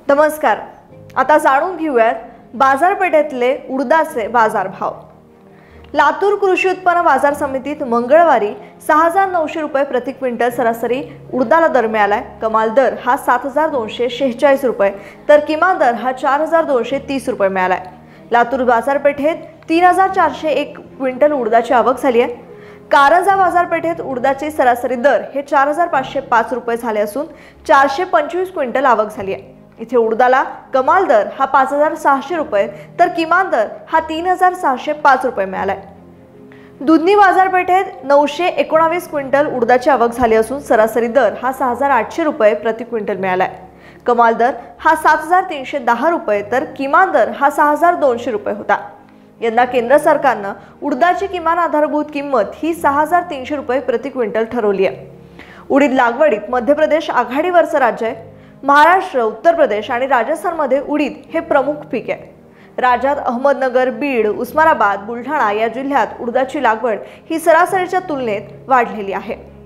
नमस्कार। आता जाणून घेऊयात बाजारपेठेतले उडदाचे बाजारभाव। लातूर कृषी उत्पन्न बाजार समितीत मंगळवारी 6,900 रुपये प्रति क्विंटल सरासरी उडदाला दर मिळालाय। कमाल दर हा 7,246 रुपये तर किमान दर हा 4,230 रुपये मिळालाय। लातूर बाजारपेठेत 3,401 क्विंटल उडदाची आवक झाली आहे। कारंजा बाजारपेठेत उडदाचे सरासरी दर हे 4,505 रुपये झाले असून 425 क्विंटल आवक झाली आहे। इथे उडदाला कमाल दर हा 5,600 रुपये तर किमान दर हा 3,605 रुपये मिळालाय। दुधनी बाजारपेठेत 919 क्विंटल उडदाची आवक झाली असून सरासरी दर हा 6,800 रुपये प्रति क्विंटल मिळालाय। कमाल दर हा 7,310 रुपये तर किमान दर हा 6,200 रुपये होता। यंदा केंद्र सरकारनं उडदाची किमान आधारभूत किंमत ही 6,300 रुपये प्रति क्विंटल ठरवली आहे। उडीद लागवडीत मध्य प्रदेश आघाडीवरचं राज्य आहे। महाराष्ट्र, उत्तर प्रदेश आणि राजस्थानमध्ये उडीद हे प्रमुख पीक आहे। राज्यात अहमदनगर, बीड, उस्मानाबाद, बुलढाणा या जिल्ह्यात उडदाची लागवड ही सरासरीच्या तुलनेत वाढलेली आहे।